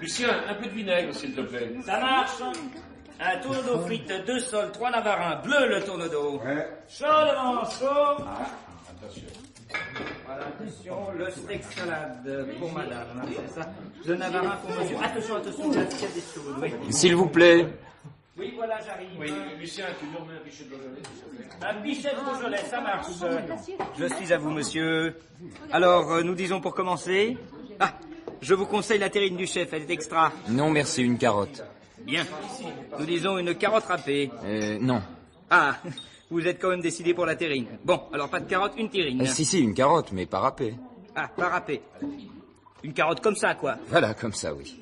Lucien, un peu de vinaigre, s'il te plaît. Ça marche. Un tourne d'eau frites, 2 sols, 3 navarins, bleu le tourne d'eau. Ouais. Chaud devant chaud. Attention. Voilà, attention, le steak salade pour madame, hein, c'est ça. Le navarin pour monsieur. Attention, l'assiette est chaude, oui. S'il vous plaît. Oui, voilà, j'arrive. Oui, Lucien, tu nous remets un pichet de Beaujolais, s'il te plaît. Un pichet de Beaujolais, ça marche. Je suis à vous, monsieur. Alors, nous disons pour commencer. Ah, je vous conseille la terrine du chef, elle est extra. Non, merci, une carotte. Bien. Nous disons une carotte râpée. Non. Ah, vous êtes quand même décidé pour la terrine. Bon, alors pas de carotte, une terrine. Si, une carotte, mais pas râpée. Ah, pas râpée. Une carotte comme ça, quoi. Voilà, comme ça, oui.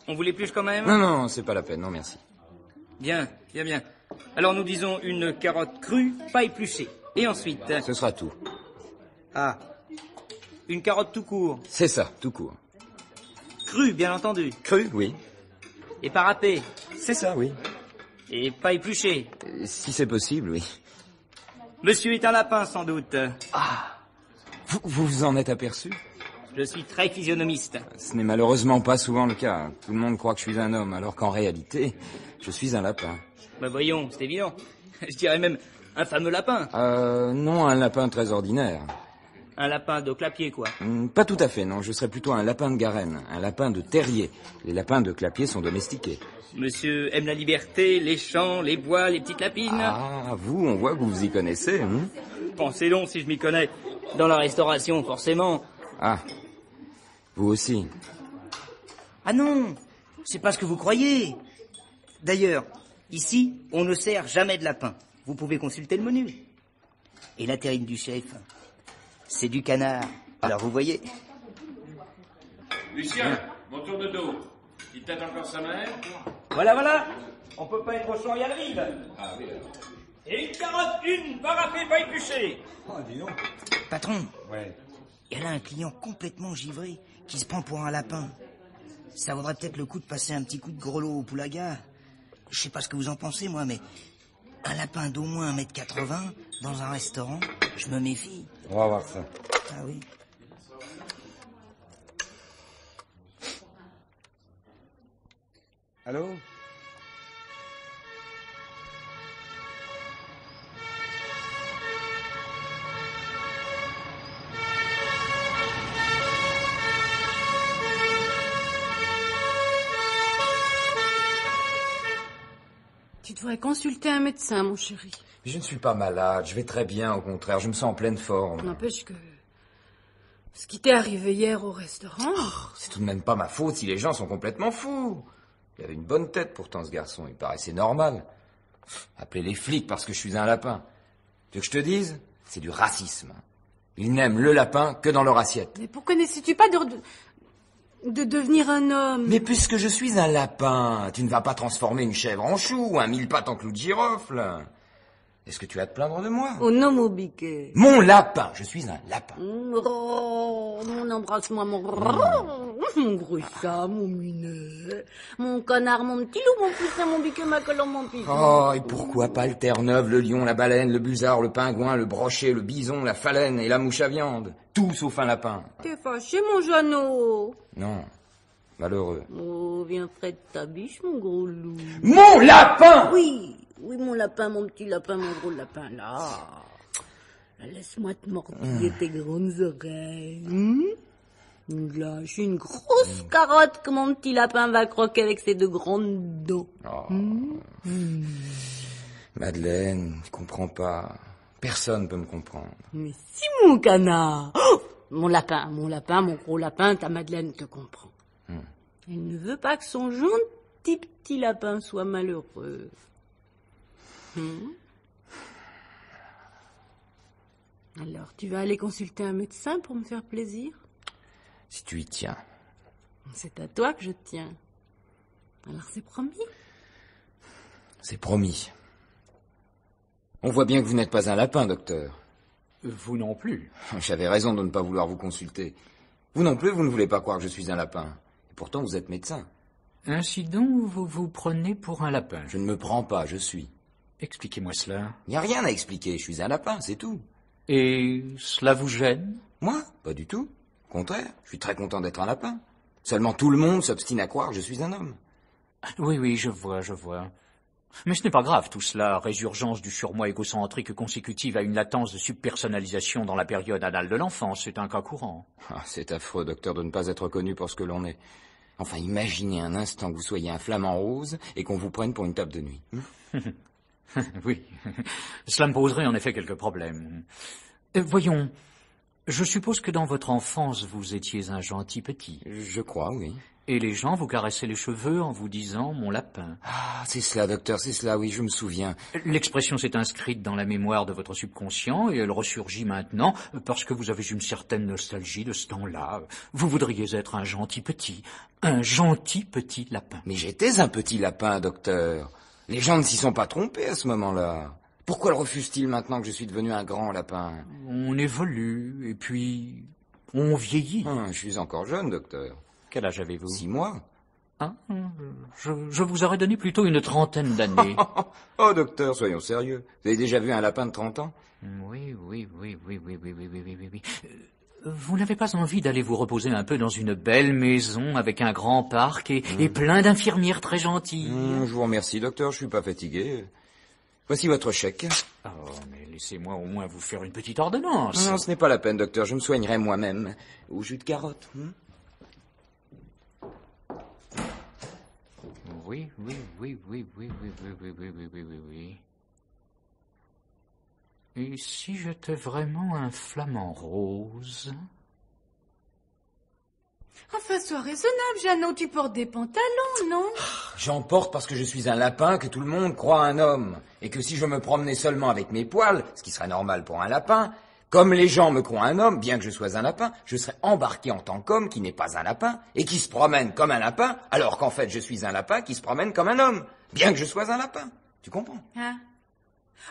On vous l'épluche quand même? Non, c'est pas la peine, non, merci. Bien. Alors nous disons une carotte crue, pas épluchée. Et ensuite? Ce sera tout. Ah, une carotte tout court. C'est ça, tout court. Crue, bien entendu. Cru, oui. Et pas râpée. C'est ça, oui. Et pas épluchée. Si c'est possible, oui. Monsieur est un lapin, sans doute. Ah, vous vous en êtes aperçu? Je suis très physionomiste. Ce n'est malheureusement pas souvent le cas. Tout le monde croit que je suis un homme, alors qu'en réalité, je suis un lapin. Bah voyons, c'est évident. Je dirais même un fameux lapin. Non, un lapin très ordinaire. Un lapin de clapier, quoi. Pas tout à fait, non. Je serais plutôt un lapin de Garenne, un lapin de terrier. Les lapins de clapier sont domestiqués. Monsieur aime la liberté, les champs, les bois, les petites lapines. Ah, vous, on voit que vous vous y connaissez, hein? Pensez donc si je m'y connais. Dans la restauration, forcément. Ah, vous aussi. Ah non, c'est pas ce que vous croyez. D'ailleurs, ici, on ne sert jamais de lapin. Vous pouvez consulter le menu. Et la terrine du chef, c'est du canard. Alors vous voyez. Lucien, mon tourne d'eau. Il tâte encore sa mère? Voilà. On peut pas être au champ, il y a le rive. Ah oui, alors. Et une carotte, pas râpée, pas épluchée. Oh, dis donc. Patron, Ouais. il y a là un client complètement givré qui se prend pour un lapin. Ça vaudrait peut-être le coup de passer un petit coup de grelot au poulaga. Je sais pas ce que vous en pensez, moi, mais un lapin d'au moins 1m80 dans un restaurant, je me méfie. On va voir ça. Ah oui. Allô? Tu devrais consulter un médecin, mon chéri. Je ne suis pas malade, je vais très bien, au contraire, je me sens en pleine forme. N'empêche que... Ce qui t'est arrivé hier au restaurant... C'est tout de même pas ma faute si les gens sont complètement fous. Il avait une bonne tête pourtant, ce garçon, il paraissait normal. Appeler les flics parce que je suis un lapin. Tu veux que je te dise? C'est du racisme. Ils n'aiment le lapin que dans leur assiette. Mais pourquoi n'essaies-tu pas de devenir un homme? Mais puisque je suis un lapin, tu ne vas pas transformer une chèvre en chou ou un mille-pattes en clou de girofle. Est-ce que tu vas te plaindre de moi? Oh non, mon biquet. Mon lapin, je suis un lapin. Mon embrasse-moi, mon gros chat, mon minet, mon canard, mon petit loup, mon poussin, mon biquet, ma colombe, mon pigeon. Oh, et pourquoi pas le terre-neuve, le lion, la baleine, le busard, le pingouin, le brochet, le bison, la phalène et la mouche à viande? Tout sauf un lapin. T'es fâché, mon Jeannot? Non, malheureux. Oh, viens près de ta biche, mon gros loup. Mon lapin! Oui, mon lapin, mon petit lapin, mon gros lapin, là. Laisse-moi te mordiller tes grandes oreilles. Là, je suis une grosse carotte que mon petit lapin va croquer avec ses 2 grandes dents. Oh. Madeleine, je comprends pas. Personne peut me comprendre. Mais si, mon canard. Oh, mon lapin, mon gros lapin, ta Madeleine te comprend. Elle ne veut pas que son gentil petit lapin soit malheureux. Alors, tu vas aller consulter un médecin pour me faire plaisir? Si tu y tiens. C'est à toi que je tiens. Alors c'est promis? C'est promis. On voit bien que vous n'êtes pas un lapin, docteur. Vous non plus. J'avais raison de ne pas vouloir vous consulter. Vous non plus, vous ne voulez pas croire que je suis un lapin. Et pourtant, vous êtes médecin. Ainsi donc, vous vous prenez pour un lapin. Je ne me prends pas, je suis. Expliquez-moi cela. Il n'y a rien à expliquer, je suis un lapin, c'est tout. Et cela vous gêne? Moi? Pas du tout. Au contraire, je suis très content d'être un lapin. Seulement tout le monde s'obstine à croire que je suis un homme. Oui, je vois. Mais ce n'est pas grave, tout cela. Résurgence du surmoi égocentrique consécutive à une latence de subpersonnalisation dans la période anale de l'enfance, c'est un cas courant. Ah, c'est affreux, docteur, de ne pas être connu pour ce que l'on est. Enfin, imaginez un instant que vous soyez un flamant rose et qu'on vous prenne pour une table de nuit. Oui, cela me poserait en effet quelques problèmes. Voyons, je suppose que dans votre enfance, vous étiez un gentil petit. Je crois, oui. Et les gens vous caressaient les cheveux en vous disant « mon lapin ». Ah, c'est cela, docteur, c'est cela, oui, je me souviens. L'expression s'est inscrite dans la mémoire de votre subconscient et elle ressurgit maintenant parce que vous avez une certaine nostalgie de ce temps-là. Vous voudriez être un gentil petit lapin. Mais j'étais un petit lapin, docteur. Les gens ne s'y sont pas trompés à ce moment-là. Pourquoi le refusent-ils maintenant que je suis devenu un grand lapin? On évolue et puis on vieillit. Je suis encore jeune, docteur. Quel âge avez-vous? 6 mois. Ah, je vous aurais donné plutôt une trentaine d'années. Oh, docteur, soyons sérieux. Vous avez déjà vu un lapin de 30 ans? Oui. Vous n'avez pas envie d'aller vous reposer un peu dans une belle maison avec un grand parc et plein d'infirmières très gentilles? Je vous remercie, docteur, je suis pas fatigué. Voici votre chèque. Oh, mais laissez-moi au moins vous faire une petite ordonnance. Non, ce n'est pas la peine, docteur, je me soignerai moi-même. Au jus de carotte. Oui. Et si j'étais vraiment un flamant rose? Enfin, sois raisonnable, Jeannot, tu portes des pantalons, non? J'en porte parce que je suis un lapin que tout le monde croit un homme. Et que si je me promenais seulement avec mes poils, ce qui serait normal pour un lapin, comme les gens me croient un homme, bien que je sois un lapin, je serais embarqué en tant qu'homme qui n'est pas un lapin et qui se promène comme un lapin, alors qu'en fait je suis un lapin qui se promène comme un homme, bien que je sois un lapin. Tu comprends? Hein?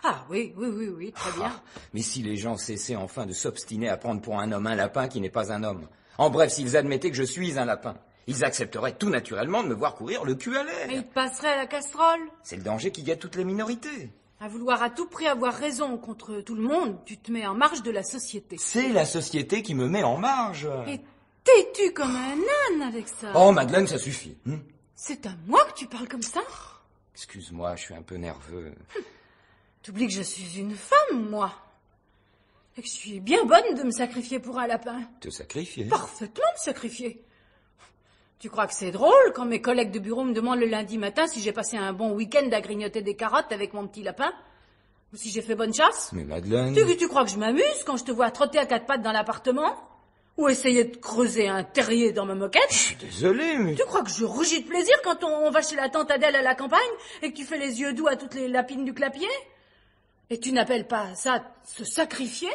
Ah oui, très bien. Mais si les gens cessaient enfin de s'obstiner à prendre pour un homme un lapin qui n'est pas un homme, en bref, s'ils admettaient que je suis un lapin, ils accepteraient tout naturellement de me voir courir le cul à l'air. Mais il te passerait à la casserole. C'est le danger qui guette toutes les minorités. À vouloir à tout prix avoir raison contre tout le monde, tu te mets en marge de la société. C'est la société qui me met en marge. Et têtu comme un âne avec ça. Oh, Madeleine, ça suffit. C'est à moi que tu parles comme ça? Excuse-moi, je suis un peu nerveux. T'oublies que je suis une femme, moi. Et que je suis bien bonne de me sacrifier pour un lapin. Te sacrifier? Parfaitement me sacrifier. Tu crois que c'est drôle quand mes collègues de bureau me demandent le lundi matin si j'ai passé un bon week-end à grignoter des carottes avec mon petit lapin? Ou si j'ai fait bonne chasse? Mais Madeleine... Tu crois que je m'amuse quand je te vois trotter à 4 pattes dans l'appartement? Ou essayer de creuser un terrier dans ma moquette? Je suis désolé, mais... Tu crois que je rougis de plaisir quand on va chez la tante Adèle à la campagne et que tu fais les yeux doux à toutes les lapines du clapier? Et tu n'appelles pas ça se sacrifier?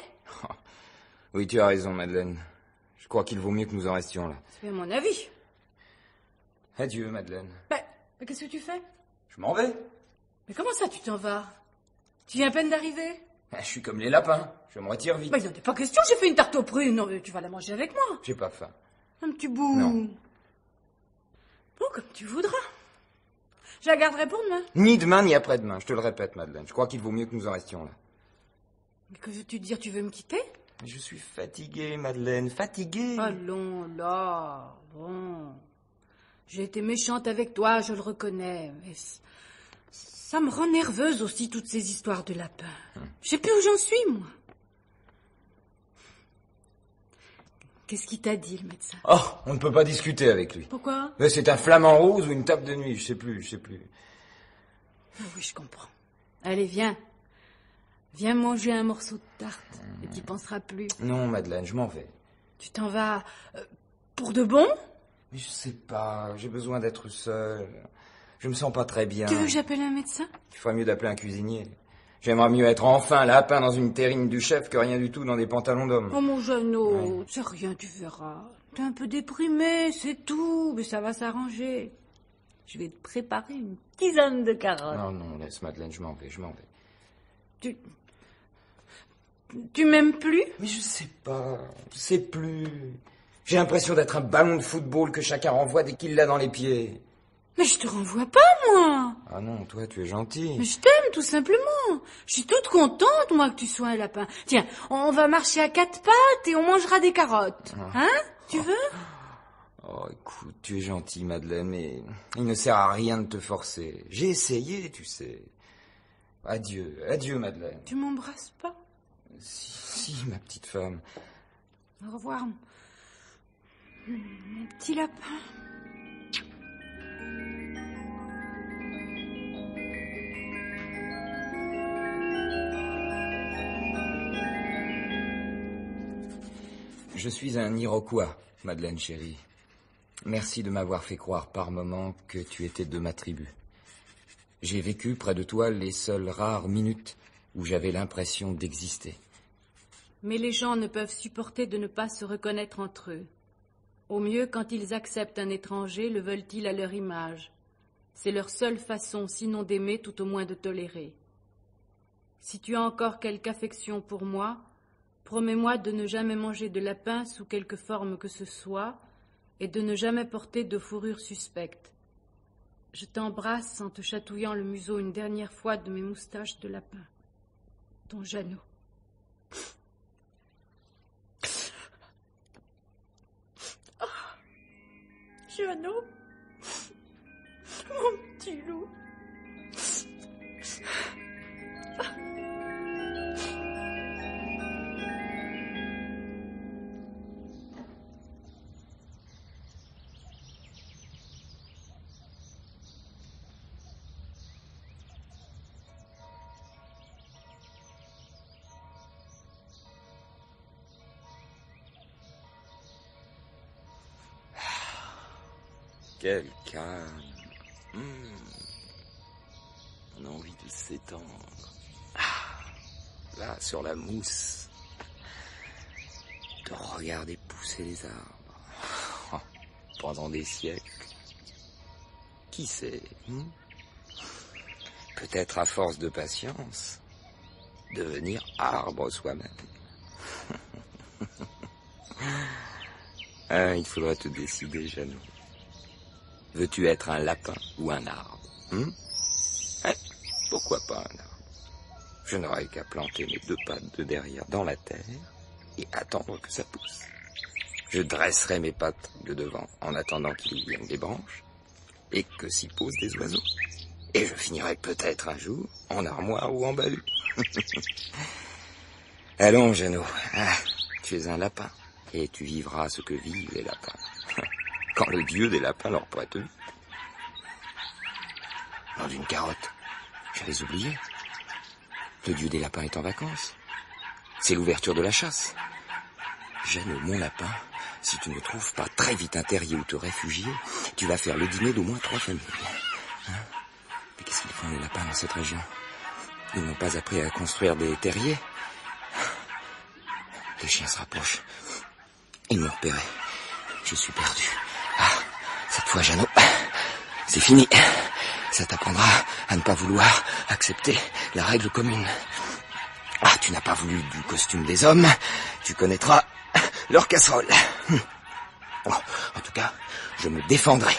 Oui, tu as raison, Madeleine. Je crois qu'il vaut mieux que nous en restions là. C'est mon avis. Adieu, Madeleine. Mais qu'est-ce que tu fais? Je m'en vais. Mais comment ça, tu t'en vas? Tu viens à peine d'arriver? Je suis comme les lapins. Je me retire vite. Mais il n'en est pas question, j'ai fait une tarte aux prunes. Non, mais tu vas la manger avec moi. J'ai pas faim. Un petit bout. Non. Bon, comme tu voudras. Je la garderai pour demain. Ni demain, ni après-demain. Je te le répète, Madeleine. Je crois qu'il vaut mieux que nous en restions là. Mais que veux-tu dire? Tu veux me quitter? Je suis fatigué, Madeleine. Fatigué. Allons là. Bon. J'ai été méchante avec toi, je le reconnais. Mais ça me rend nerveuse aussi, toutes ces histoires de lapins. Je sais plus où j'en suis, moi. Qu'est-ce qu'il t'a dit, le médecin? Oh, on ne peut pas discuter avec lui. Pourquoi? Mais c'est un flamant rose ou une table de nuit, je sais plus. Ah oui, je comprends. Allez, viens. Viens manger un morceau de tarte, et t'y penseras plus. Non, Madeleine, je m'en vais. Tu t'en vas pour de bon? Mais je sais pas, j'ai besoin d'être seul. Je me sens pas très bien. Tu veux que j'appelle un médecin? Il ferait mieux d'appeler un cuisinier. J'aimerais mieux être enfin lapin dans une terrine du chef que rien du tout dans des pantalons d'homme. Oh mon Jeannot, c'est rien, tu verras. T'es un peu déprimé, c'est tout, mais ça va s'arranger. Je vais te préparer une tisane de carottes. Non, laisse Madeleine, je m'en vais. Tu m'aimes plus? Mais je sais pas, je sais plus. J'ai l'impression d'être un ballon de football que chacun renvoie dès qu'il l'a dans les pieds. Mais je te renvoie pas, moi. Ah non, toi, tu es gentil. Mais je t'aime, tout simplement. Je suis toute contente, moi, que tu sois un lapin. Tiens, on va marcher à 4 pattes et on mangera des carottes. Hein? Tu veux? Oh, écoute, tu es gentil, Madeleine, mais il ne sert à rien de te forcer. J'ai essayé, tu sais. Adieu, adieu, Madeleine. Tu m'embrasses pas? Si, ma petite femme. Au revoir, mon petit lapin. Je suis un Iroquois, Madeleine chérie. Merci de m'avoir fait croire par moments que tu étais de ma tribu. J'ai vécu près de toi les seules rares minutes où j'avais l'impression d'exister. Mais les gens ne peuvent supporter de ne pas se reconnaître entre eux. Au mieux, quand ils acceptent un étranger, le veulent-ils à leur image. C'est leur seule façon, sinon d'aimer, tout au moins de tolérer. Si tu as encore quelque affection pour moi, promets-moi de ne jamais manger de lapin sous quelque forme que ce soit et de ne jamais porter de fourrure suspecte. Je t'embrasse en te chatouillant le museau une dernière fois de mes moustaches de lapin. Ton Jeannot. Jeannot, mon petit loup. Quel calme. On a envie de s'étendre. Là, sur la mousse. De regarder pousser les arbres. Pendant des siècles. Qui sait Peut-être à force de patience, devenir arbre soi-même. Il faudra te décider, Jeannot. Veux-tu être un lapin ou un arbre Pourquoi pas un arbre? Je n'aurai qu'à planter mes 2 pattes de derrière dans la terre et attendre que ça pousse. Je dresserai mes pattes de devant en attendant qu'il y vienne des branches et que s'y posent des oiseaux. Et je finirai peut-être un jour en armoire ou en bahut. Allons, Jeannot, tu es un lapin et tu vivras ce que vivent les lapins. Quand le dieu des lapins leur prête vie. Nom d'une carotte, j'avais oublié. Le dieu des lapins est en vacances. C'est l'ouverture de la chasse. Jeannot, mon lapin, si tu ne trouves pas très vite un terrier où te réfugier, tu vas faire le dîner d'au moins 3 familles. Mais qu'est-ce qu'ils font les lapins dans cette région? Ils n'ont pas appris à construire des terriers. Les chiens se rapprochent. Ils m'ont repéré. Je suis perdu. Cette fois, Jeannot, c'est fini. Ça t'apprendra à ne pas vouloir accepter la règle commune. Tu n'as pas voulu du costume des hommes, tu connaîtras leur casserole. En tout cas, je me défendrai.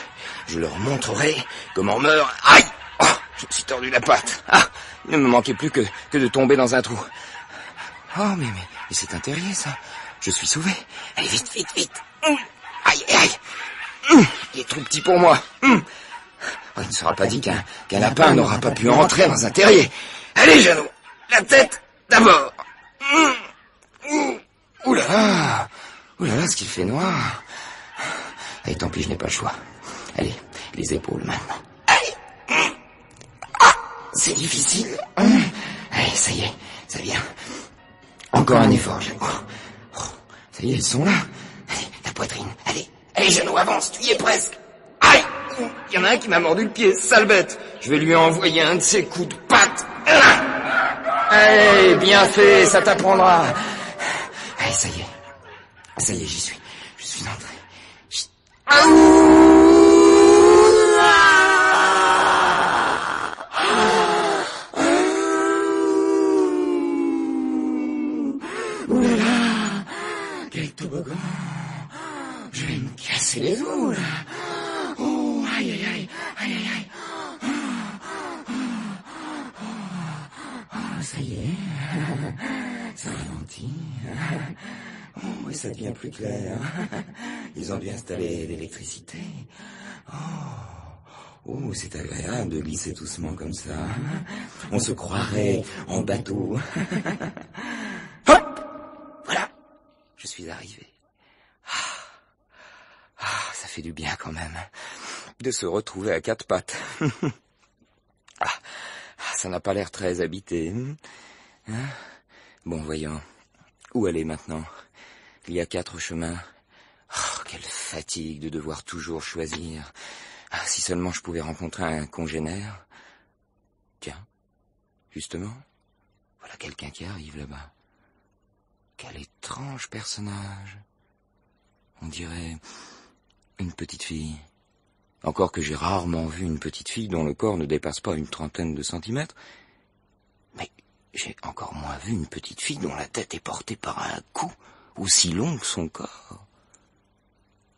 Je leur montrerai comment meurt... Aïe! Je me suis tordu la patte. Il ne me manquait plus que de tomber dans un trou. Mais c'est un terrier, ça. Je suis sauvé. Allez, vite, vite, vite. Aïe, aïe. Il est trop petit pour moi. Il ne sera pas dit qu'un lapin n'aura pas pu entrer dans un terrier. Allez, Jeannot, la tête d'abord. Ouh là là, ce qu'il fait noir. Allez, tant pis, je n'ai pas le choix. Allez, les épaules maintenant. Allez. C'est difficile. Allez, ça y est, ça vient. Encore un effort, Jeannot. Ça y est, ils sont là. Allez, la poitrine. Allez, Jeannot, avance, tu y es presque. Aïe! Il y en a un qui m'a mordu le pied, sale bête. Je vais lui envoyer un de ses coups de patte. Allez, bien fait, ça t'apprendra. Allez, ça y est, j'y suis. Je suis entré. Ouh là là, quel toboggan. Je vais me casser les os, là. Oh, aïe, aïe, aïe, aïe, aïe, aïe. Ça y est, ça ralentit. Oh, et ça devient plus clair. Ils ont dû installer l'électricité. Oh, c'est agréable de glisser doucement comme ça. On se croirait en bateau. Hop! Voilà, je suis arrivé. Ça fait du bien quand même de se retrouver à quatre pattes. Ça n'a pas l'air très habité. Bon, voyons. Où aller maintenant? Il y a 4 chemins. Quelle fatigue de devoir toujours choisir. Si seulement je pouvais rencontrer un congénère. Tiens, justement, voilà quelqu'un qui arrive là-bas. Quel étrange personnage. On dirait une petite fille. Encore que j'ai rarement vu une petite fille dont le corps ne dépasse pas une 30aine de centimètres. Mais j'ai encore moins vu une petite fille dont la tête est portée par un cou aussi long que son corps.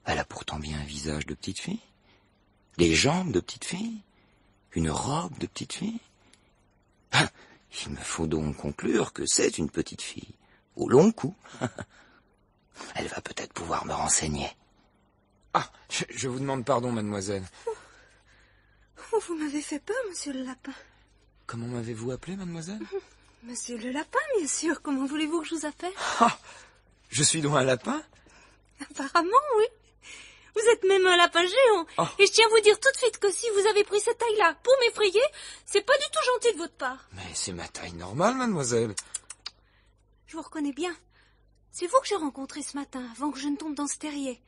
Elle a pourtant bien un visage de petite fille, des jambes de petite fille, une robe de petite fille. Il me faut donc conclure que c'est une petite fille, au long cou. Elle va peut-être pouvoir me renseigner. Je vous demande pardon, mademoiselle. Vous m'avez fait peur, monsieur le lapin. Comment m'avez-vous appelé, mademoiselle? Monsieur le lapin, bien sûr. Comment voulez-vous que je vous appelle? Je suis donc un lapin? Apparemment, oui. Vous êtes même un lapin géant. Et je tiens à vous dire tout de suite que si vous avez pris cette taille-là pour m'effrayer, c'est pas du tout gentil de votre part. Mais c'est ma taille normale, mademoiselle. Je vous reconnais bien. C'est vous que j'ai rencontré ce matin, avant que je ne tombe dans ce terrier.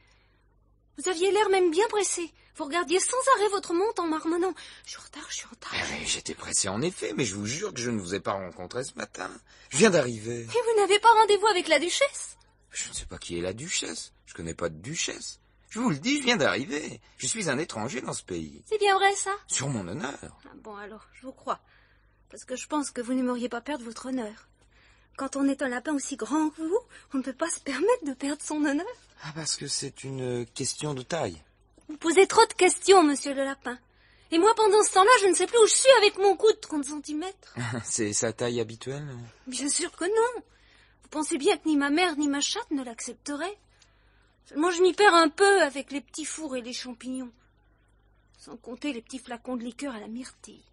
Vous aviez l'air même bien pressé. Vous regardiez sans arrêt votre montre en marmonnant. Je suis en retard. Mais j'étais pressé en effet, mais je vous jure que je ne vous ai pas rencontré ce matin. Je viens d'arriver. Et vous n'avez pas rendez-vous avec la duchesse? Je ne sais pas qui est la duchesse. Je connais pas de duchesse. Je vous le dis, je viens d'arriver. Je suis un étranger dans ce pays. C'est bien vrai, ça? Sur mon honneur. Bon, alors, je vous crois. Parce que je pense que vous n'aimeriez pas perdre votre honneur. Quand on est un lapin aussi grand que vous, on ne peut pas se permettre de perdre son honneur. Parce que c'est une question de taille. Vous posez trop de questions, monsieur le lapin. Et moi, pendant ce temps-là, je ne sais plus où je suis avec mon cou de 30 centimètres. C'est sa taille habituelle? Bien sûr que non. Vous pensez bien que ni ma mère ni ma chatte ne l'accepteraient. Seulement, je m'y perds un peu avec les petits fours et les champignons. Sans compter les petits flacons de liqueur à la myrtille.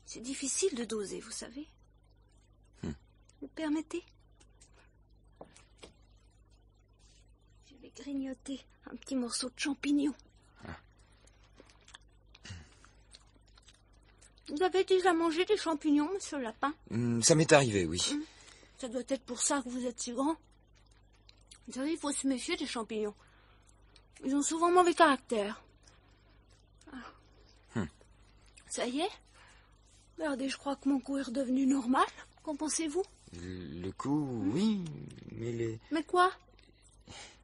C'est difficile de doser, vous savez. Vous permettez? Je vais grignoter un petit morceau de champignon. Vous avez déjà mangé des champignons, monsieur le lapin? Ça m'est arrivé, oui. Ça doit être pour ça que vous êtes si grand. Vous savez, il faut se méfier des champignons. Ils ont souvent mauvais caractère. Ça y est? Regardez, je crois que mon cou est redevenu normal. Qu'en pensez-vous? Le cou, oui, mais les... Mais quoi?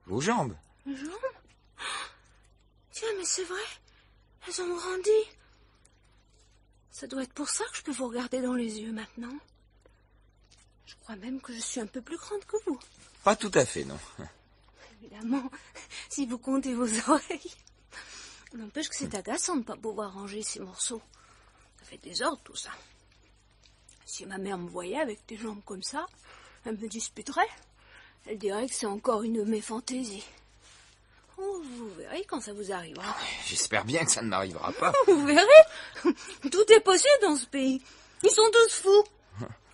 Vos jambes. Mes jambes? Tiens, mais c'est vrai. Elles ont grandi. Ça doit être pour ça que je peux vous regarder dans les yeux maintenant. Je crois même que je suis un peu plus grande que vous. Pas tout à fait, non. Évidemment, si vous comptez vos oreilles. N'empêche que c'est agaçant de ne pas pouvoir ranger ces morceaux. Ça fait désordre, tout ça. Si ma mère me voyait avec des jambes comme ça, elle me disputerait. Elle dirait que c'est encore une de mes fantaisies. Oh, vous verrez quand ça vous arrivera. J'espère bien que ça ne m'arrivera pas. Vous verrez. Tout est possible dans ce pays. Ils sont tous fous.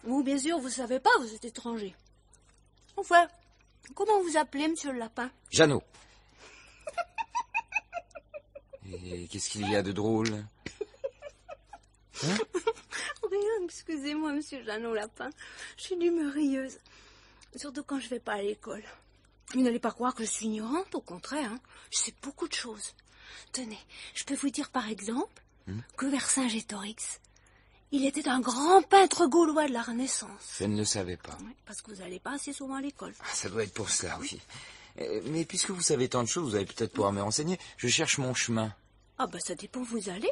Vous, bien sûr, vous savez pas, vous êtes étranger. Enfin, comment vous appelez, monsieur le lapin? Jeannot. Et qu'est-ce qu'il y a de drôle? Rien, excusez-moi, monsieur Jeannot Lapin. Je suis d'humeur rieuse. Surtout quand je vais pas à l'école. Mais n'allez pas croire que je suis ignorante, au contraire. Je sais beaucoup de choses. Tenez, je peux vous dire par exemple que Vercingétorix, il était un grand peintre gaulois de la Renaissance. Je ne le savais pas. Oui, parce que vous n'allez pas assez souvent à l'école. Ça doit être pour ça, oui. Mais puisque vous savez tant de choses, vous allez peut-être pouvoir me renseigner. Je cherche mon chemin. Ah bah ça dépend où vous allez.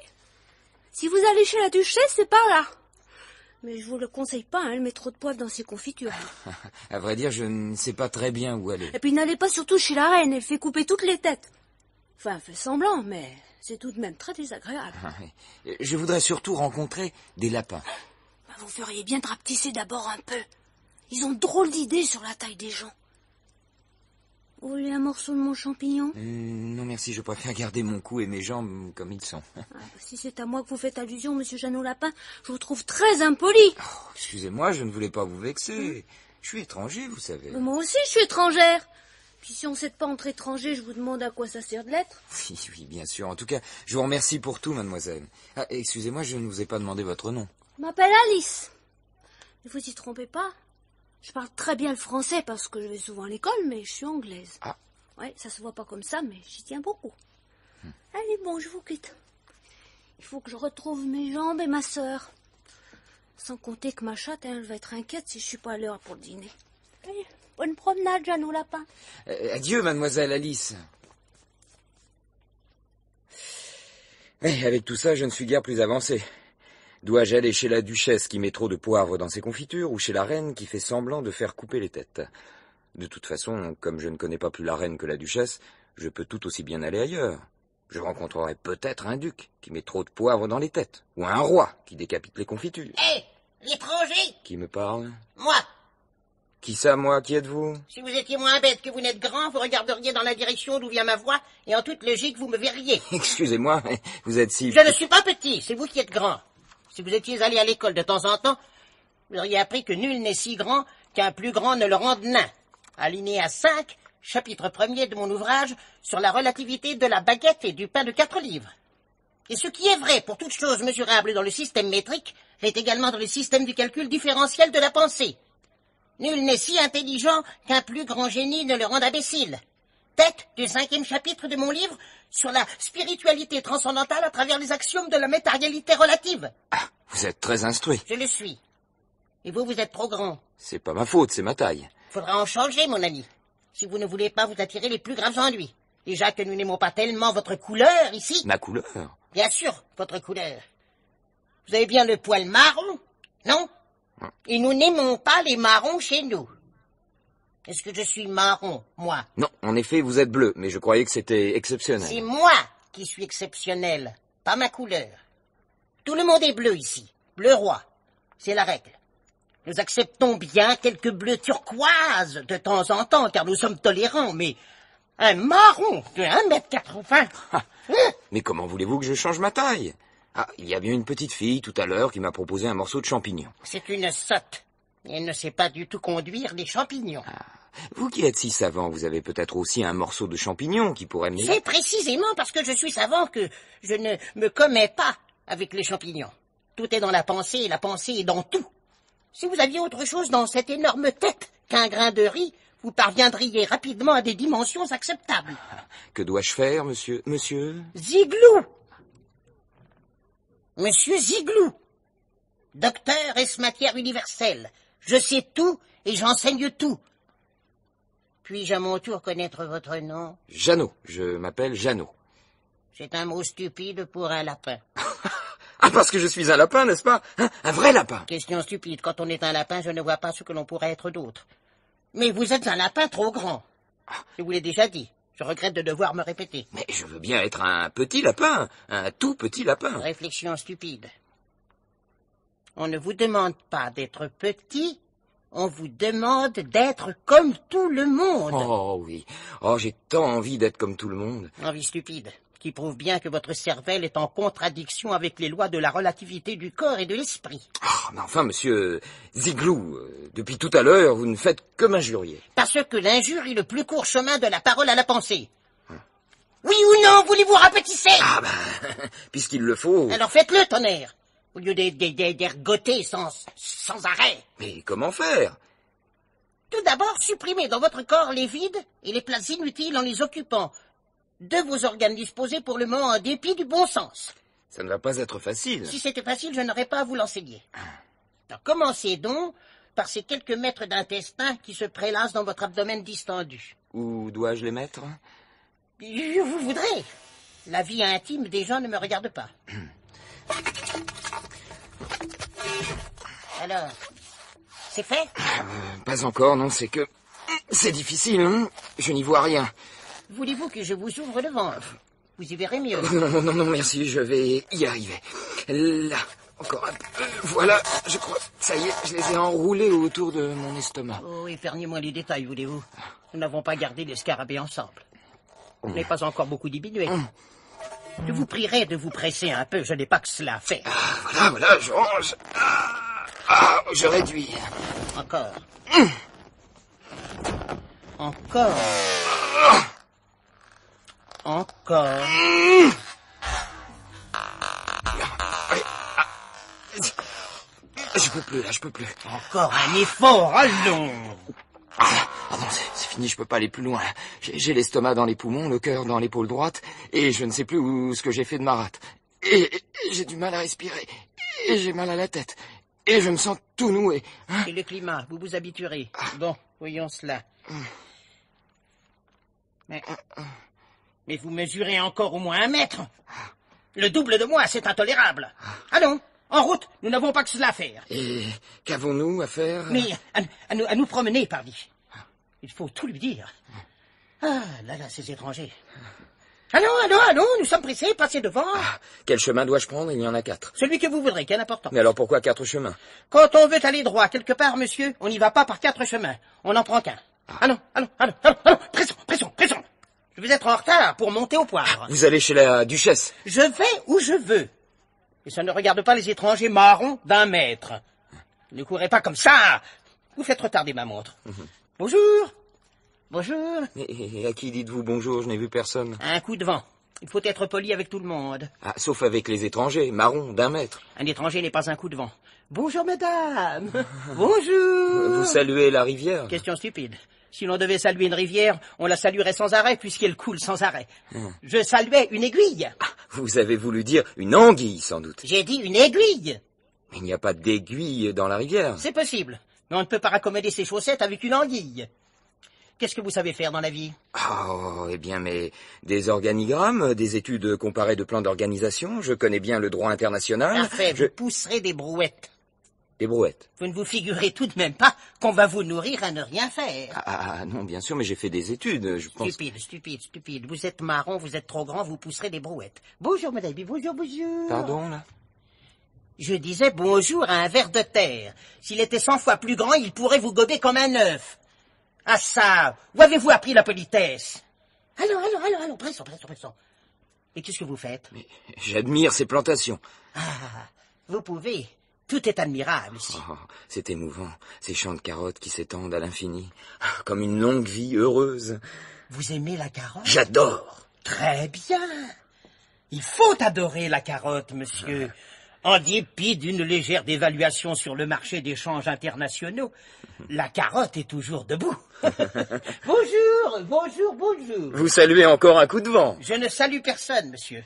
Si vous allez chez la duchesse, c'est par là. Mais je vous le conseille pas, elle met trop de poivre dans ses confitures. À vrai dire, je ne sais pas très bien où aller. Et puis n'allez pas surtout chez la reine, elle fait couper toutes les têtes. Enfin, elle fait semblant, mais c'est tout de même très désagréable. Je voudrais surtout rencontrer des lapins. Bah, vous feriez bien de rapetisser d'abord un peu. Ils ont drôle d'idées sur la taille des gens. Vous voulez un morceau de mon champignon? Non merci, je préfère garder mon cou et mes jambes comme ils sont. Si c'est à moi que vous faites allusion, monsieur Jeannot Lapin, je vous trouve très impoli. Excusez-moi, je ne voulais pas vous vexer. Je suis étranger, vous savez. Moi aussi, je suis étrangère. Puis si on ne sait pas entre étrangers, je vous demande à quoi ça sert de l'être. Oui, bien sûr. En tout cas, je vous remercie pour tout, mademoiselle. Ah, excusez-moi, je ne vous ai pas demandé votre nom. Je m'appelle Alice. Ne vous y trompez pas. Je parle très bien le français parce que je vais souvent à l'école, mais je suis anglaise. Ah. Ouais, ça se voit pas comme ça, mais j'y tiens beaucoup. Allez, bon, je vous quitte. Il faut que je retrouve mes jambes et ma sœur. Sans compter que ma chatte, elle va être inquiète si je suis pas à l'heure pour le dîner. Allez, bonne promenade, Jeannot Lapin. Adieu, mademoiselle Alice. Avec tout ça, je ne suis guère plus avancé. Dois-je aller chez la duchesse qui met trop de poivre dans ses confitures ou chez la reine qui fait semblant de faire couper les têtes? De toute façon, comme je ne connais pas plus la reine que la duchesse, je peux tout aussi bien aller ailleurs. Je rencontrerai peut-être un duc qui met trop de poivre dans les têtes, ou un roi qui décapite les confitures. Hé, l'étranger! Qui me parle? Moi! Qui ça, moi? Qui êtes-vous? Si vous étiez moins bête que vous n'êtes grand, vous regarderiez dans la direction d'où vient ma voix, et en toute logique, vous me verriez. Excusez-moi, vous êtes si... Je ne suis pas petit, c'est vous qui êtes grand. Si vous étiez allé à l'école de temps en temps, vous auriez appris que nul n'est si grand qu'un plus grand ne le rende nain. Alinéa 5, chapitre 1er de mon ouvrage sur la relativité de la baguette et du pain de 4 livres. Et ce qui est vrai pour toute chose mesurable dans le système métrique l'est également dans le système du calcul différentiel de la pensée. Nul n'est si intelligent qu'un plus grand génie ne le rende imbécile. Tête du 5e chapitre de mon livre sur la spiritualité transcendantale à travers les axiomes de la matérialité relative. Ah, vous êtes très instruit. Je le suis. Et vous, vous êtes trop grand. C'est pas ma faute, c'est ma taille. Faudra en changer, mon ami, si vous ne voulez pas vous attirer les plus graves ennuis. Déjà que nous n'aimons pas tellement votre couleur ici. Ma couleur? Bien sûr, votre couleur. Vous avez bien le poil marron, non? Et nous n'aimons pas les marrons chez nous. Est-ce que je suis marron, moi? Non, en effet, vous êtes bleu, mais je croyais que c'était exceptionnel. C'est moi qui suis exceptionnel, pas ma couleur. Tout le monde est bleu ici, bleu roi. C'est la règle. Nous acceptons bien quelques bleus turquoises de temps en temps, car nous sommes tolérants, mais un marron de 1,80 m. Mais comment voulez-vous que je change ma taille? Ah, il y a bien une petite fille tout à l'heure qui m'a proposé un morceau de champignon. C'est une sotte. Elle ne sait pas du tout conduire les champignons. Vous qui êtes si savant, vous avez peut-être aussi un morceau de champignon qui pourrait me... C'est précisément parce que je suis savant que je ne me commets pas avec les champignons. Tout est dans la pensée et la pensée est dans tout. Si vous aviez autre chose dans cette énorme tête qu'un grain de riz, vous parviendriez rapidement à des dimensions acceptables. Que dois-je faire, monsieur? Ziglou! Monsieur Ziglou! Docteur ès-matière universelle. Je sais tout et j'enseigne tout. Puis-je à mon tour connaître votre nom? Jeannot. Je m'appelle Jeannot. C'est un mot stupide pour un lapin. Ah, parce que je suis un lapin, n'est-ce pas? Un vrai lapin. Question stupide. Quand on est un lapin, je ne vois pas ce que l'on pourrait être d'autre. Mais vous êtes un lapin trop grand. Je vous l'ai déjà dit. Je regrette de devoir me répéter. Mais je veux bien être un petit lapin, un tout petit lapin. Réflexion stupide. On ne vous demande pas d'être petit, on vous demande d'être comme tout le monde. Oh oui. Oh, j'ai tant envie d'être comme tout le monde. Envie stupide, qui prouve bien que votre cervelle est en contradiction avec les lois de la relativité du corps et de l'esprit. Ah, mais enfin, monsieur Ziglou, depuis tout à l'heure, vous ne faites que m'injurier. Parce que l'injure est le plus court chemin de la parole à la pensée. Oui ou non, voulez-vous rapetisser? Ah ben, puisqu'il le faut... Alors faites-le, tonnerre, au lieu d'ergoter sans arrêt. Mais comment faire? Tout d'abord, supprimez dans votre corps les vides et les places inutiles en les occupant de vos organes disposés pour le moment en dépit du bon sens. Ça ne va pas être facile. Si c'était facile, je n'aurais pas à vous l'enseigner. Alors commencez donc par ces quelques mètres d'intestin qui se prélassent dans votre abdomen distendu. Où dois-je les mettre? Vous voudrez. La vie intime des gens ne me regarde pas. Alors, c'est fait? Pas encore, non, c'est que... C'est difficile, hein. Je n'y vois rien. Voulez-vous que je vous ouvre le ventre? Vous y verrez mieux. Non, merci, je vais y arriver. Là. Encore un peu. Voilà, je crois. Ça y est, je les ai enroulés autour de mon estomac. Oh, épargnez-moi les détails, voulez-vous. Nous n'avons pas gardé les scarabées ensemble. Je n'ai pas encore beaucoup diminué. Je vous prierai de vous presser un peu, je n'ai pas que cela à faire. Voilà, je range. Je réduis. Encore. Encore. Encore. Je peux plus, là, je peux plus. Encore un effort, allons. Non, c'est fini, je peux pas aller plus loin. J'ai l'estomac dans les poumons, le cœur dans l'épaule droite, et je ne sais plus où ce que j'ai fait de ma rate. Et j'ai du mal à respirer, et j'ai mal à la tête, et je me sens tout noué. C'est le climat, vous vous habituerez. Bon, voyons cela. Mais vous mesurez encore au moins 1 mètre. Le double de moi, c'est intolérable. Allons, en route, nous n'avons pas que cela à faire. Et qu'avons-nous à faire? Mais à nous promener, pardi. Il faut tout lui dire. Ah, là, ces étrangers. Allons, nous sommes pressés, passez devant. Quel chemin dois-je prendre? Il y en a 4. Celui que vous voudrez, quel important. Mais alors pourquoi 4 chemins? Quand on veut aller droit quelque part, monsieur, on n'y va pas par 4 chemins. On n'en prend qu'un. Allons, pressons. Je vais être en retard pour monter au poivre. Vous allez chez la duchesse? Je vais où je veux. Et ça ne regarde pas les étrangers marrons d'1 mètre. Ne courez pas comme ça. Vous faites retarder ma montre. Bonjour. Et à qui dites-vous bonjour? Je n'ai vu personne. Un coup de vent. Il faut être poli avec tout le monde. Sauf avec les étrangers, marrons, d'1 mètre. Un étranger n'est pas un coup de vent. Bonjour, madame. Bonjour. Vous saluez la rivière? Question stupide. Si l'on devait saluer une rivière, on la saluerait sans arrêt puisqu'elle coule sans arrêt. Je saluais une aiguille. Vous avez voulu dire une anguille, sans doute. J'ai dit une aiguille. Mais il n'y a pas d'aiguille dans la rivière. C'est possible. Mais on ne peut pas raccommoder ses chaussettes avec une anguille. Qu'est-ce que vous savez faire dans la vie? Eh bien, mais des organigrammes, des études comparées de plans d'organisation, je connais bien le droit international. Parfait, vous pousserez des brouettes. Des brouettes? Vous ne vous figurez tout de même pas qu'on va vous nourrir à ne rien faire. Non, bien sûr, mais j'ai fait des études, je pense. Stupide. Vous êtes marron, vous êtes trop grand, vous pousserez des brouettes. Bonjour, madame, bonjour. Pardon, là? Je disais bonjour à un ver de terre. S'il était 100 fois plus grand, il pourrait vous gober comme un œuf. Ah ça, où avez-vous appris la politesse? Allons, pressons. Et qu'est-ce que vous faites? Mais j'admire ces plantations. Vous pouvez. Tout est admirable ici. C'est émouvant, ces champs de carottes qui s'étendent à l'infini, comme une longue vie heureuse. Vous aimez la carotte? J'adore. Très bien. Il faut adorer la carotte, monsieur. En dépit d'une légère dévaluation sur le marché des changes internationaux, la carotte est toujours debout. Bonjour. Vous saluez encore un coup de vent. Je ne salue personne, monsieur.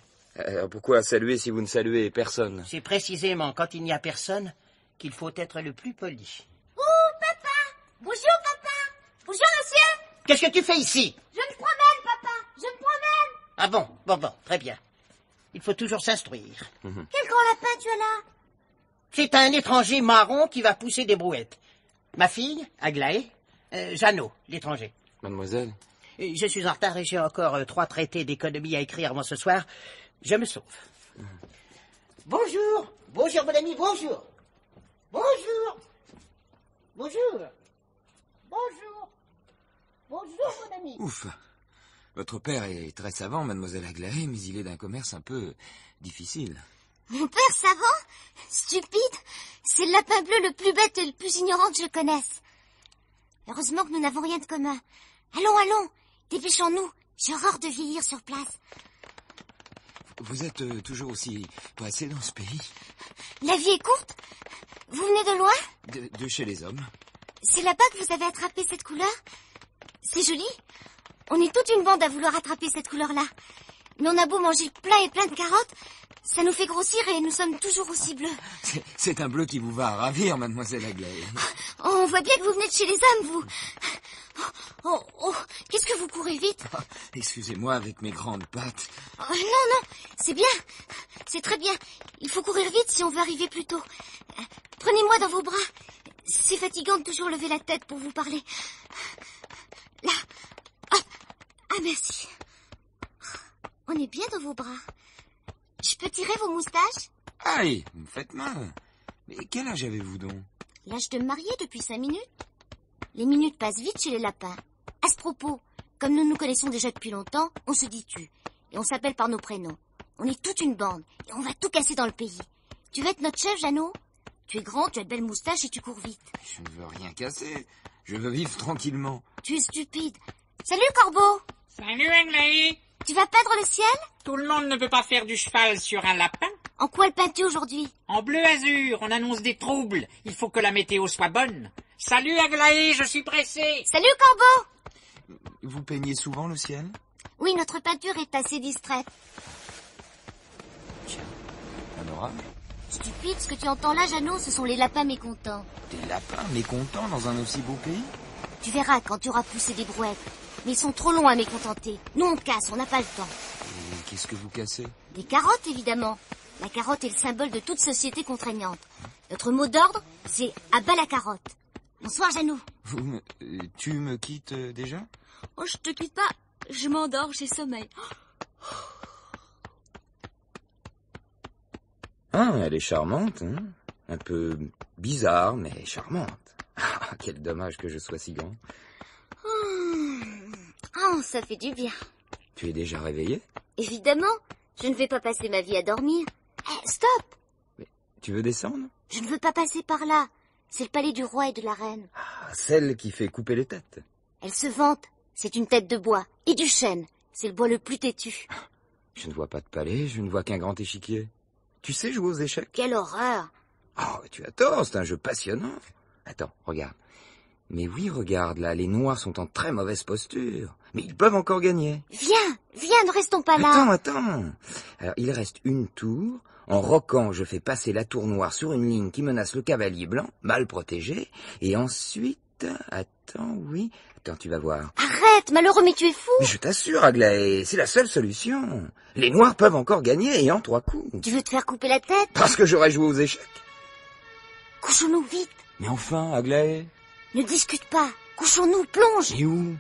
Pourquoi saluer si vous ne saluez personne? C'est précisément quand il n'y a personne qu'il faut être le plus poli. Oh, papa! Bonjour, papa! Bonjour, monsieur! Qu'est-ce que tu fais ici? Je me promène, papa! Je me promène! Ah bon, très bien. Il faut toujours s'instruire. Quel grand lapin tu as là? C'est un étranger marron qui va pousser des brouettes. Ma fille, Aglaé, Jeannot, l'étranger. Mademoiselle? Je suis en retard et j'ai encore 3 traités d'économie à écrire avant ce soir. Je me sauve. Bonjour, mon ami, bonjour, mon ami. Ouf. Votre père est très savant, mademoiselle Aglaé, mais il est d'un commerce un peu difficile. Mon père savant? Stupide? C'est le lapin bleu le plus bête et le plus ignorant que je connaisse. Heureusement que nous n'avons rien de commun. Allons, dépêchons-nous. J'ai horreur de vieillir sur place. Vous êtes toujours aussi pressé dans ce pays? La vie est courte. Vous venez de loin? De chez les hommes. C'est là-bas que vous avez attrapé cette couleur? C'est joli. On est toute une bande à vouloir attraper cette couleur-là. Mais on a beau manger plein de carottes, ça nous fait grossir et nous sommes toujours aussi bleus. C'est un bleu qui vous va ravir, mademoiselle Aglaé. On voit bien que vous venez de chez les hommes, vous. Oh, qu'est-ce que vous courez vite? Excusez-moi avec mes grandes pattes. Non, c'est bien. C'est très bien. Il faut courir vite si on veut arriver plus tôt. Prenez-moi dans vos bras. C'est fatigant de toujours lever la tête pour vous parler. Là. Ah, merci. On est bien dans vos bras. Je peux tirer vos moustaches? Aïe, vous me faites mal. Mais quel âge avez-vous donc? L'âge de me marier depuis 5 minutes. Les minutes passent vite chez les lapins. À ce propos, comme nous nous connaissons déjà depuis longtemps, on se dit tu. Et on s'appelle par nos prénoms. On est toute une bande. Et on va tout casser dans le pays. Tu veux être notre chef, Jeannot? Tu es grand, tu as de belles moustaches et tu cours vite. Je ne veux rien casser. Je veux vivre tranquillement. Tu es stupide. Salut, Corbeau. Salut, Aglaé. Tu vas peindre le ciel? Tout le monde ne peut pas faire du cheval sur un lapin. En quoi le peins-tu aujourd'hui? En bleu azur, on annonce des troubles. Il faut que la météo soit bonne. Salut, Aglaé, je suis pressé. Salut, Corbeau. Vous peignez souvent le ciel? Oui, notre peinture est assez distraite. Un orage? Stupide, ce que tu entends là, Jeannot, ce sont les lapins mécontents. Des lapins mécontents dans un aussi beau pays? Tu verras quand tu auras poussé des brouettes. Mais ils sont trop longs à mécontenter. Nous, on casse, on n'a pas le temps. Et qu'est-ce que vous cassez? Des carottes, évidemment. La carotte est le symbole de toute société contraignante. Notre mot d'ordre, c'est « à bas la carotte ». Bonsoir, Jeannot. Tu me quittes déjà? Oh, je te quitte pas. Je m'endors, j'ai sommeil. Ah, elle est charmante, hein? Un peu bizarre, mais charmante. Ah, quel dommage que je sois si grand. Oh, ça fait du bien. Tu es déjà réveillé? Évidemment, je ne vais pas passer ma vie à dormir. Eh, stop! Mais tu veux descendre? Je ne veux pas passer par là. C'est le palais du roi et de la reine. Ah, celle qui fait couper les têtes. Elle se vante. C'est une tête de bois et du chêne. C'est le bois le plus têtu. Je ne vois pas de palais, je ne vois qu'un grand échiquier. Tu sais jouer aux échecs? Quelle horreur! Oh, tu as tort, c'est un jeu passionnant. Attends, regarde. Mais oui, regarde, là, les noirs sont en très mauvaise posture. Mais ils peuvent encore gagner. Viens, ne restons pas là. Attends. Alors, il reste une tour. En roquant, je fais passer la tour noire sur une ligne qui menace le cavalier blanc, mal protégé. Et ensuite... Attends, tu vas voir. Arrête, malheureux, mais tu es fou. Mais je t'assure, Aglaé, c'est la seule solution. Les noirs peuvent encore gagner, et en 3 coups. Tu veux te faire couper la tête? Parce que j'aurais joué aux échecs. Couchons-nous vite. Mais enfin, Aglaé. Ne discute pas. Couchons-nous, plonge. Et où?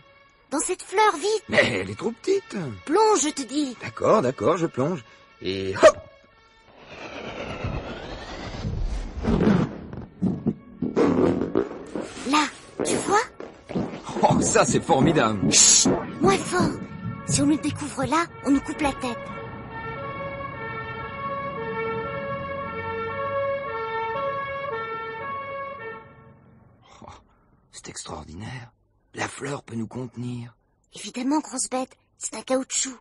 Dans cette fleur, vite. Mais elle est trop petite. Plonge, je te dis. D'accord, je plonge. Et hop! Là, tu vois? Oh, ça c'est formidable. Chut, moins fort. Si on nous découvre là, on nous coupe la tête. Oh, c'est extraordinaire. La fleur peut nous contenir. Évidemment, grosse bête, c'est un caoutchouc.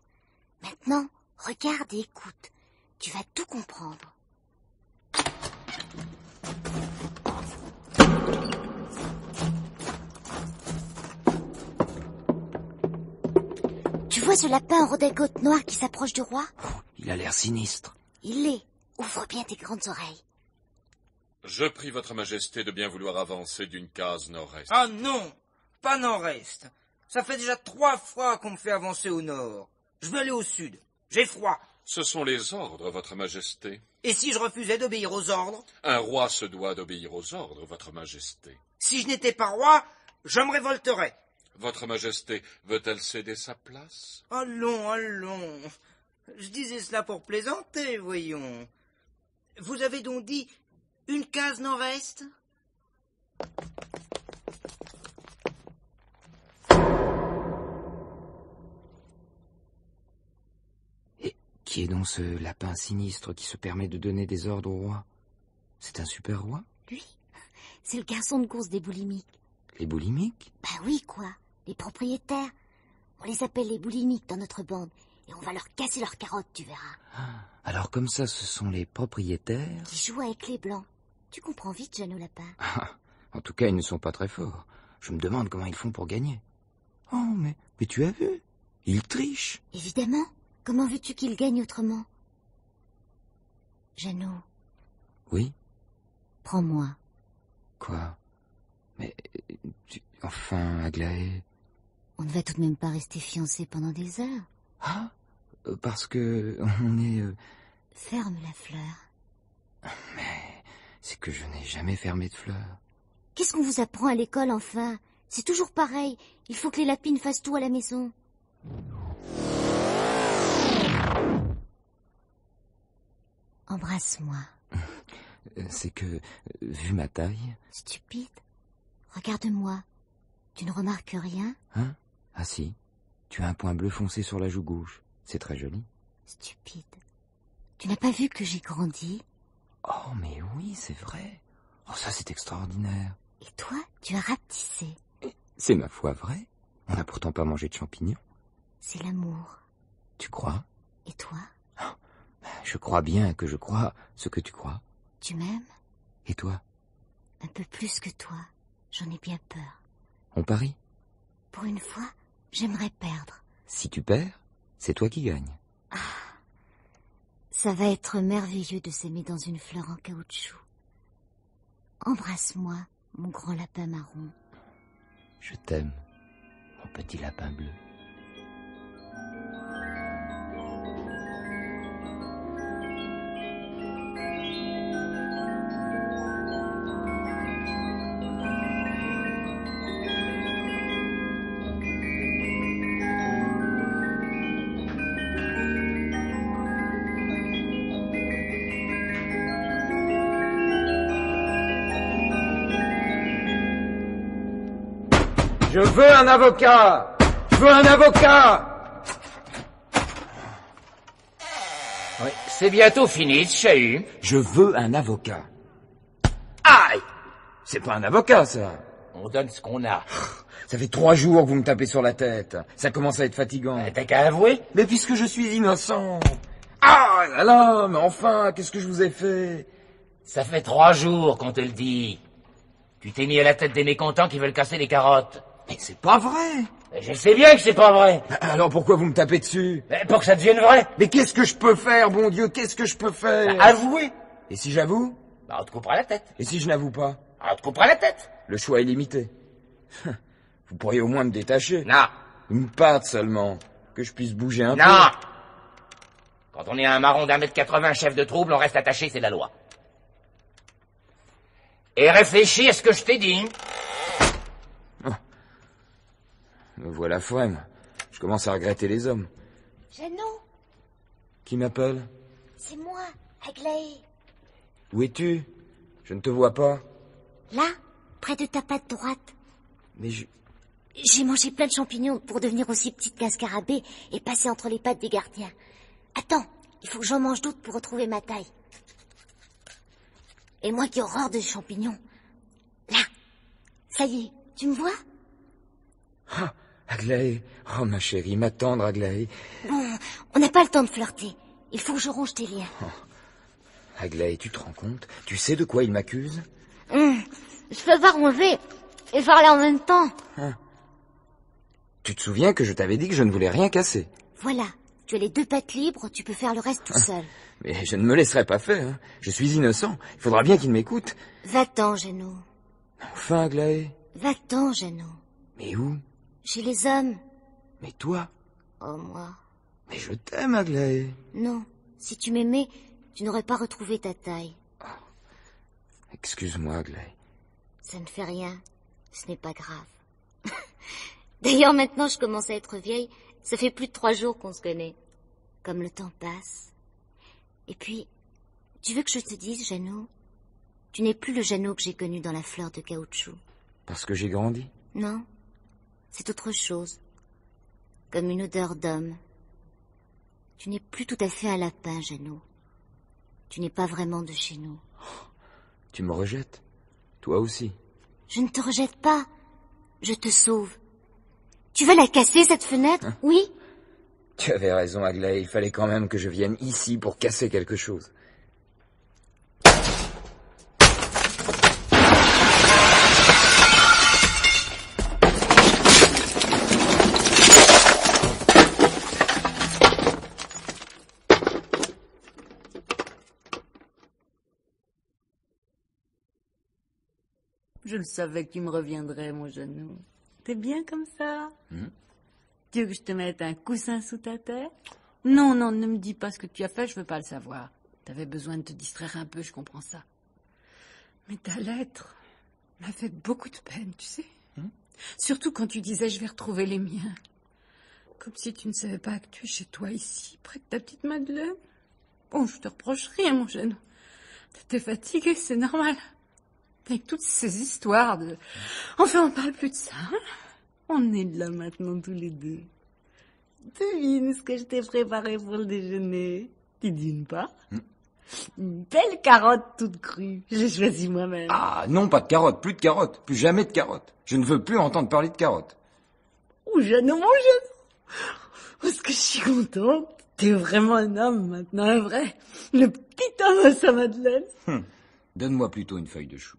Maintenant, regarde et écoute. Tu vas tout comprendre. Tu vois ce lapin en redingote noire qui s'approche du roi? Oh, il a l'air sinistre. Il l'est. Ouvre bien tes grandes oreilles. Je prie votre majesté de bien vouloir avancer d'une case nord-est. Ah non, pas nord-est. Ça fait déjà 3 fois qu'on me fait avancer au nord. Je veux aller au sud. J'ai froid. Ce sont les ordres, votre majesté. Et si je refusais d'obéir aux ordres? Un roi se doit d'obéir aux ordres, votre majesté. Si je n'étais pas roi, je me révolterais. Votre majesté veut-elle céder sa place? Allons. Je disais cela pour plaisanter, voyons. Vous avez donc dit une case nord-est? Et qui est donc ce lapin sinistre qui se permet de donner des ordres au roi? C'est un super roi? Lui, c'est le garçon de course des boulimiques. Les boulimiques? Bah oui, quoi. Les propriétaires. On les appelle les boulimiques dans notre bande. Et on va leur casser leurs carottes, tu verras. Alors comme ça, ce sont les propriétaires? Qui jouent avec les blancs. Tu comprends vite, Jeannot Lapin. En tout cas, ils ne sont pas très forts. Je me demande comment ils font pour gagner. Oh, mais tu as vu? Ils trichent. Évidemment. Comment veux-tu qu'ils gagnent autrement? Jeannot. Oui? Prends-moi. Quoi? Mais... Enfin, Aglaé... On ne va tout de même pas rester fiancés pendant des heures. Ah, parce que on est... Ferme la fleur. Mais c'est que je n'ai jamais fermé de fleurs. Qu'est-ce qu'on vous apprend à l'école, enfin? C'est toujours pareil. Il faut que les lapines fassent tout à la maison. Embrasse-moi. C'est que, vu ma taille... Stupide. Regarde-moi. Tu ne remarques rien? Hein? Ah si. Tu as un point bleu foncé sur la joue gauche. C'est très joli. Stupide. Tu n'as pas vu que j'ai grandi? Oh, mais oui, c'est vrai. Oh, ça, c'est extraordinaire. Et toi, tu as rapetissé. C'est ma foi vrai. On n'a pourtant pas mangé de champignons. C'est l'amour. Tu crois? Et toi? Je crois bien que je crois ce que tu crois. Tu m'aimes? Et toi? Un peu plus que toi. J'en ai bien peur. On parie? Pour une fois, j'aimerais perdre. Si tu perds, c'est toi qui gagnes. Ça va être merveilleux de s'aimer dans une fleur en caoutchouc. Embrasse-moi, mon grand lapin marron. Je t'aime, mon petit lapin bleu. Je veux un avocat! Je veux un avocat! Oui, c'est bientôt fini, ce chahut. Je veux un avocat. Aïe! C'est pas un avocat, ça. On donne ce qu'on a. Ça fait 3 jours que vous me tapez sur la tête. Ça commence à être fatigant. T'as qu'à avouer. Mais puisque je suis innocent. Ah là là, mais enfin, qu'est-ce que je vous ai fait? Ça fait 3 jours qu'on te le dit. Tu t'es mis à la tête des mécontents qui veulent casser les carottes. Mais c'est pas vrai. Je sais bien que c'est pas vrai. Alors pourquoi vous me tapez dessus? Pour que ça devienne vrai. Mais qu'est-ce que je peux faire, bon Dieu? Qu'est-ce que je peux faire? Avouer. Et si j'avoue? On te coupera la tête. Et si je n'avoue pas? On te coupera la tête. Le choix est limité. Vous pourriez au moins me détacher. Non. Une patte seulement. Que je puisse bouger un peu. Non. Quand on est un marron d'1m80 chef de trouble, on reste attaché, c'est la loi. Et réfléchis à ce que je t'ai dit. Me voilà fouet, moi. Je commence à regretter les hommes. Jeannot, Qui m'appelle? c'est moi, Aglaé. Où es-tu? Je ne te vois pas. Là, près de ta patte droite. Mais je... J'ai mangé plein de champignons pour devenir aussi petite qu'un scarabée et passer entre les pattes des gardiens. Attends, il faut que j'en mange d'autres pour retrouver ma taille. Et moi qui ai horreur des champignons. Là, ça y est, tu me vois? Ah, Aglaé. Oh, ma chérie, ma tendre Aglaé. Bon, on n'a pas le temps de flirter. Il faut que je ronge tes liens. Aglaé, tu te rends compte? Tu sais de quoi il m'accuse? Je peux pas ronger et parler en même temps. Tu te souviens que je t'avais dit que je ne voulais rien casser? Voilà, tu as les 2 pattes libres, tu peux faire le reste tout seul. Mais je ne me laisserai pas faire. Hein. Je suis innocent. Il faudra bien qu'il m'écoute. Va-t'en, Jeannot. Enfin, Aglaé. Va-t'en, Jeannot. Mais où? Chez les hommes. Mais toi? Oh, moi. Mais je t'aime, Aglaé. Non, si tu m'aimais, tu n'aurais pas retrouvé ta taille. Excuse-moi, Aglaé. Ça ne fait rien, ce n'est pas grave. D'ailleurs, maintenant, je commence à être vieille. Ça fait plus de 3 jours qu'on se connaît. Comme le temps passe. Et puis, tu veux que je te dise, Jeannot? Tu n'es plus le Jeannot que j'ai connu dans la fleur de caoutchouc. Parce que j'ai grandi? Non, c'est autre chose. Comme une odeur d'homme. Tu n'es plus tout à fait un lapin, Jeannot. Tu n'es pas vraiment de chez nous. Tu me rejettes? Toi aussi? Je ne te rejette pas. Je te sauve. Tu veux la casser, cette fenêtre? Oui? Tu avais raison, Aglaé. Il fallait quand même que je vienne ici pour casser quelque chose. Je le savais que tu me reviendrais, mon genou. T'es bien comme ça? Tu veux que je te mette un coussin sous ta tête? Non, non, ne me dis pas ce que tu as fait, je veux pas le savoir. T'avais besoin de te distraire un peu, je comprends ça. Mais ta lettre m'a fait beaucoup de peine, tu sais. Surtout quand tu disais je vais retrouver les miens. Comme si tu ne savais pas que tu es chez toi ici, près de ta petite Madeleine. Oh, je te reproche rien, mon jeune. T'es fatigué, c'est normal. Avec toutes ces histoires de... Enfin, on parle plus de ça. Hein, on est là maintenant tous les deux. Devine ce que je t'ai préparé pour le déjeuner. Tu devines pas? Une belle carotte toute crue. J'ai choisi moi-même. Ah, non, pas de carottes, plus de carottes, plus jamais de carottes. Je ne veux plus entendre parler de carottes. Oh, jeune, mon jeune. Parce que je suis contente. T'es vraiment un homme maintenant, un vrai. Le petit homme à sa Madeleine. Donne-moi plutôt une feuille de chou.